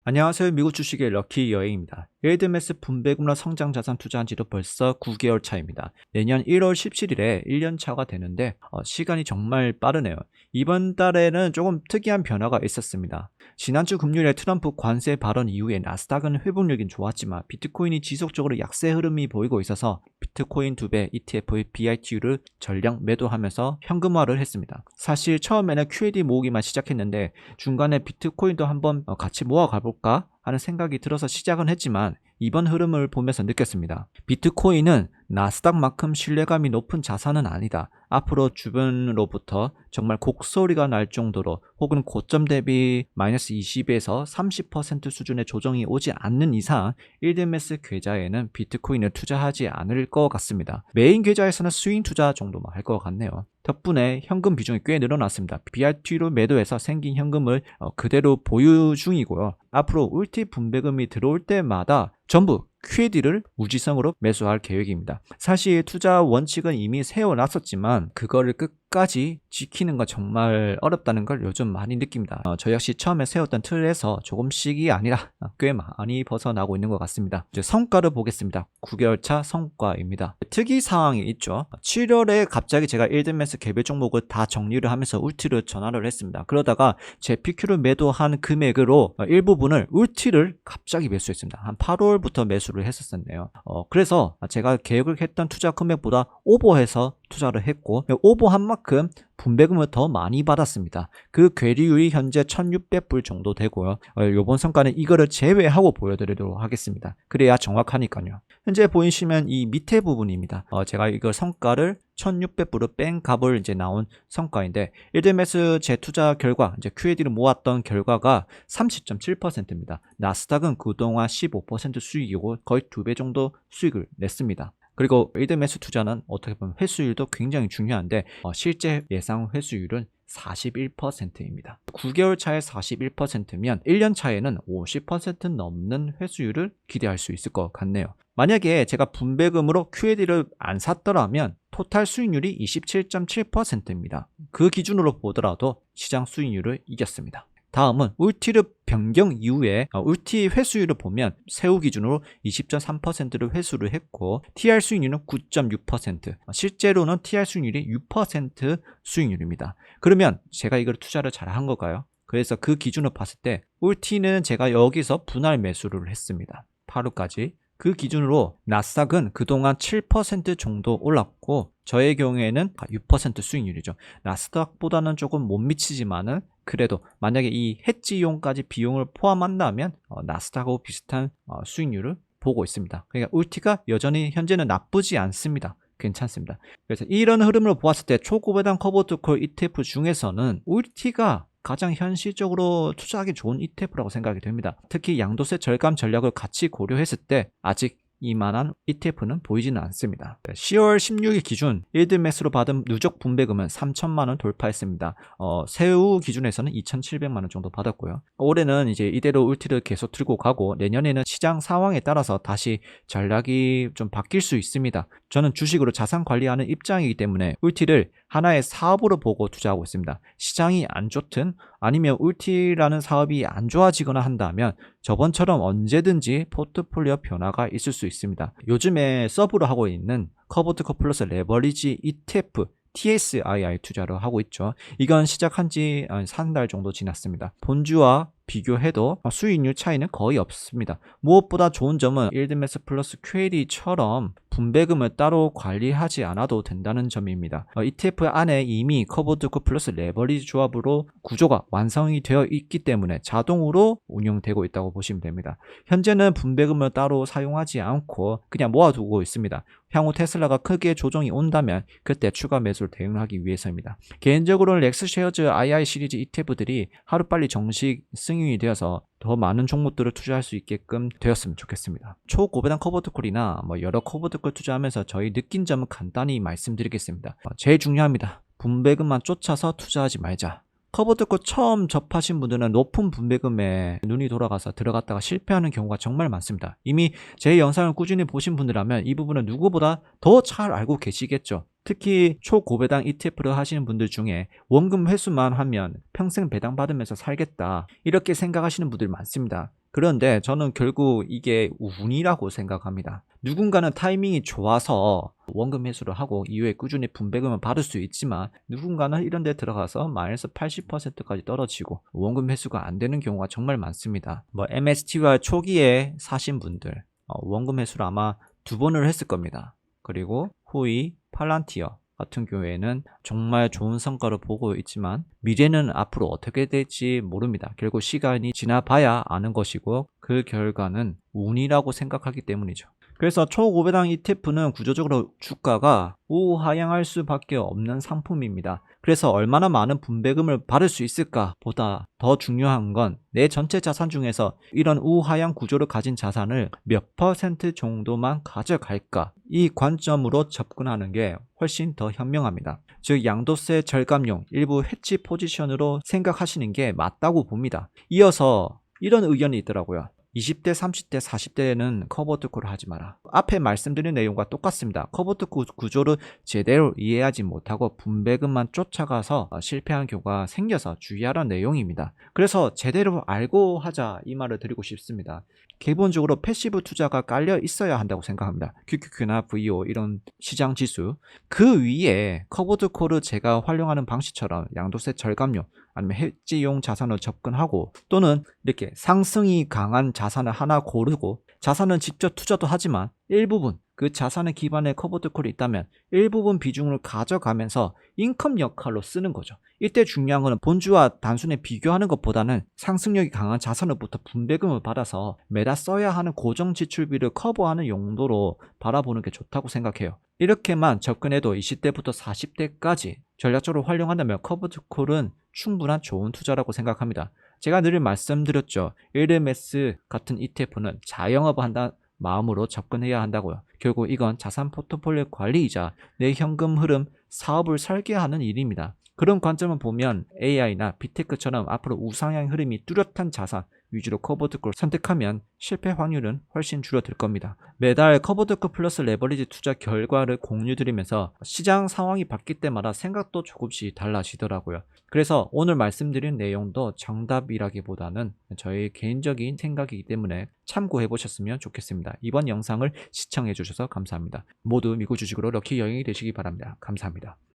안녕하세요. 미국 주식의 럭키 여행입니다. 에이드메스 분배금융 성장 자산 투자한 지도 벌써 9개월 차입니다. 내년 1월 17일에 1년 차가 되는데 시간이 정말 빠르네요. 이번 달에는 조금 특이한 변화가 있었습니다. 지난주 금요일에 트럼프 관세 발언 이후에 나스닥은 회복력이 좋았지만 비트코인이 지속적으로 약세 흐름이 보이고 있어서 비트코인 2배 ETF의 BITU를 전량 매도하면서 현금화를 했습니다. 사실 처음에는 QAD 모으기만 시작했는데 중간에 비트코인도 한번 같이 모아 가볼까 하는 생각이 들어서 시작은 했지만 이번 흐름을 보면서 느꼈습니다. 비트코인은 나스닥만큼 신뢰감이 높은 자산은 아니다. 앞으로 주변으로부터 정말 곡소리가 날 정도로 혹은 고점 대비 마이너스 20에서 30% 수준의 조정이 오지 않는 이상 일드메스 계좌에는 비트코인을 투자하지 않을 것 같습니다. 메인 계좌에서는 스윙 투자 정도만 할 것 같네요. 덕분에 현금 비중이 꽤 늘어났습니다. BRT로 매도해서 생긴 현금을 그대로 보유 중이고요. 앞으로 울티 분배금이 들어올 때마다 전부 QAD를 무지성으로 매수할 계획입니다. 사실 투자 원칙은 이미 세워놨었지만 그거를 끝까지 지키는 건 정말 어렵다는 걸 요즘 많이 느낍니다. 저 역시 처음에 세웠던 틀에서 조금씩이 아니라 꽤 많이 벗어나고 있는 것 같습니다. 이제 성과를 보겠습니다. 9개월 차 성과입니다. 특이 사항이 있죠. 7월에 갑자기 제가 일드메스 개별 종목을 다 정리를 하면서 울티를 전환을 했습니다. 그러다가 제 PQ를 매도한 금액으로 일부분을 울티를 갑자기 매수했습니다. 한 8월부터 매수를 했었네요. 그래서 제가 계획을 했던 투자 금액보다 오버해서 투자를 했고 오버한 만큼 분배금을 더 많이 받았습니다. 그 괴리율이 현재 1600불 정도 되고요. 이번 성과는 이거를 제외하고 보여드리도록 하겠습니다. 그래야 정확하니까요. 현재 보이시면 이 밑에 부분입니다. 제가 이거 성과를 1600불을 뺀 값을 이제 나온 성과인데 일드메스 재투자 결과 이제 QAD를 모았던 결과가 30.7%입니다. 나스닥은 그동안 15% 수익이고 거의 2배 정도 수익을 냈습니다. 그리고 일드메스 투자는 어떻게 보면 회수율도 굉장히 중요한데 실제 예상 회수율은 41%입니다. 9개월 차에 41%면 1년 차에는 50% 넘는 회수율을 기대할 수 있을 것 같네요. 만약에 제가 분배금으로 QAD를 안 샀더라면 토탈 수익률이 27.7%입니다. 그 기준으로 보더라도 시장 수익률을 이겼습니다. 다음은 울티를 변경 이후에 울티 회수율을 보면 세후 기준으로 20.3%를 회수를 했고 TR 수익률은 9.6%, 실제로는 TR 수익률이 6% 수익률입니다. 그러면 제가 이걸 투자를 잘한 걸까요? 그래서 그 기준으로 봤을 때 울티는 제가 여기서 분할 매수를 했습니다. 8월까지. 그 기준으로 나스닥은 그동안 7% 정도 올랐고 저의 경우에는 6% 수익률이죠. 나스닥보다는 조금 못 미치지만은 그래도 만약에 이 해지용까지 비용을 포함한다면 나스닥하고 비슷한 수익률을 보고 있습니다. 그러니까 울티가 여전히 현재는 나쁘지 않습니다. 괜찮습니다. 그래서 이런 흐름으로 보았을 때 초고배당 커버드콜 ETF 중에서는 울티가 가장 현실적으로 투자하기 좋은 ETF라고 생각이 됩니다. 특히 양도세 절감 전략을 같이 고려했을 때 아직 이만한 ETF는 보이지는 않습니다. 10월 16일 기준 일드메스로 받은 누적 분배금은 3천만원 돌파했습니다. 세후 기준에서는 2,700만원 정도 받았고요. 올해는 이제 이대로 울티를 계속 들고 가고 내년에는 시장 상황에 따라서 다시 전략이 좀 바뀔 수 있습니다. 저는 주식으로 자산 관리하는 입장이기 때문에 울티를 하나의 사업으로 보고 투자하고 있습니다. 시장이 안 좋든 아니면 울티라는 사업이 안 좋아지거나 한다면 저번처럼 언제든지 포트폴리오 변화가 있을 수 있습니다. 요즘에 서브로 하고 있는 커버드콜 플러스 레버리지 ETF TSII 투자를 하고 있죠. 이건 시작한 지 한 달 정도 지났습니다. 본주와 비교해도 수익률 차이는 거의 없습니다. 무엇보다 좋은 점은 일드메스 플러스 QAD처럼 분배금을 따로 관리하지 않아도 된다는 점입니다. ETF 안에 이미 커버드콜 플러스 레버리지 조합으로 구조가 완성이 되어 있기 때문에 자동으로 운영되고 있다고 보시면 됩니다. 현재는 분배금을 따로 사용하지 않고 그냥 모아두고 있습니다. 향후 테슬라가 크게 조정이 온다면 그때 추가 매수를 대응하기 위해서입니다. 개인적으로는 렉스쉐어즈 II 시리즈 ETF들이 하루빨리 정식 승인이 되어서 더 많은 종목들을 투자할 수 있게끔 되었으면 좋겠습니다. 초고배당 커버드콜이나 여러 커버드콜 투자하면서 저희 느낀 점은 간단히 말씀드리겠습니다. 제일 중요합니다. 분배금만 쫓아서 투자하지 말자. 커버드콜 처음 접하신 분들은 높은 분배금에 눈이 돌아가서 들어갔다가 실패하는 경우가 정말 많습니다. 이미 제 영상을 꾸준히 보신 분들이라면 이 부분은 누구보다 더 잘 알고 계시겠죠. 특히 초고배당 ETF를 하시는 분들 중에 원금 회수만 하면 평생 배당 받으면서 살겠다 이렇게 생각하시는 분들이 많습니다. 그런데 저는 결국 이게 운이라고 생각합니다. 누군가는 타이밍이 좋아서 원금 회수를 하고 이후에 꾸준히 분배금을 받을 수 있지만 누군가는 이런 데 들어가서 마이너스 80%까지 떨어지고 원금 회수가 안 되는 경우가 정말 많습니다. 뭐 MSTY 초기에 사신 분들 원금 회수를 아마 2번을 했을 겁니다. 그리고 후이, 팔란티어 같은 경우에는 정말 좋은 성과를 보고 있지만 미래는 앞으로 어떻게 될지 모릅니다. 결국 시간이 지나봐야 아는 것이고 그 결과는 운이라고 생각하기 때문이죠. 그래서 초고배당 ETF는 구조적으로 주가가 우하향할 수밖에 없는 상품입니다. 그래서 얼마나 많은 분배금을 받을 수 있을까 보다 더 중요한 건 내 전체 자산 중에서 이런 우하향 구조를 가진 자산을 몇 퍼센트 정도만 가져갈까, 이 관점으로 접근하는 게 훨씬 더 현명합니다. 즉 양도세 절감용 일부 해치 포지션으로 생각하시는 게 맞다고 봅니다. 이어서 이런 의견이 있더라고요. 20대, 30대, 40대에는 커버드콜을 하지 마라. 앞에 말씀드린 내용과 똑같습니다. 커버드콜 구조를 제대로 이해하지 못하고 분배금만 쫓아가서 실패한 경우가 생겨서 주의하라는 내용입니다. 그래서 제대로 알고 하자, 이 말을 드리고 싶습니다. 기본적으로 패시브 투자가 깔려 있어야 한다고 생각합니다. QQQ나 VO 이런 시장 지수, 그 위에 커버드콜을 제가 활용하는 방식처럼 양도세 절감용 아니면 해지용 자산으로 접근하고, 또는 이렇게 상승이 강한 자산을 하나 고르고, 자산은 직접 투자도 하지만 일부분 그 자산의 기반에 커버드콜이 있다면 일부분 비중을 가져가면서 인컴 역할로 쓰는 거죠. 이때 중요한 거는 본주와 단순히 비교하는 것보다는 상승력이 강한 자산으로부터 분배금을 받아서 매달 써야 하는 고정 지출비를 커버하는 용도로 바라보는 게 좋다고 생각해요. 이렇게만 접근해도 20대부터 40대까지 전략적으로 활용한다면 커버드콜은 충분한 좋은 투자라고 생각합니다. 제가 늘 말씀드렸죠. LMS 같은 ETF는 자영업을 한다 마음으로 접근해야 한다고요. 결국 이건 자산 포트폴리오 관리이자 내 현금 흐름 사업을 설계하는 일입니다. 그런 관점을 보면 AI나 빅테크처럼 앞으로 우상향 흐름이 뚜렷한 자산 위주로 커버드콜 선택하면 실패 확률은 훨씬 줄어들 겁니다. 매달 커버드콜 플러스 레버리지 투자 결과를 공유드리면서 시장 상황이 바뀔 때마다 생각도 조금씩 달라지더라고요. 그래서 오늘 말씀드린 내용도 정답이라기보다는 저의 개인적인 생각이기 때문에 참고해 보셨으면 좋겠습니다. 이번 영상을 시청해 주셔서 감사합니다. 모두 미국 주식으로 럭키 여행이 되시기 바랍니다. 감사합니다.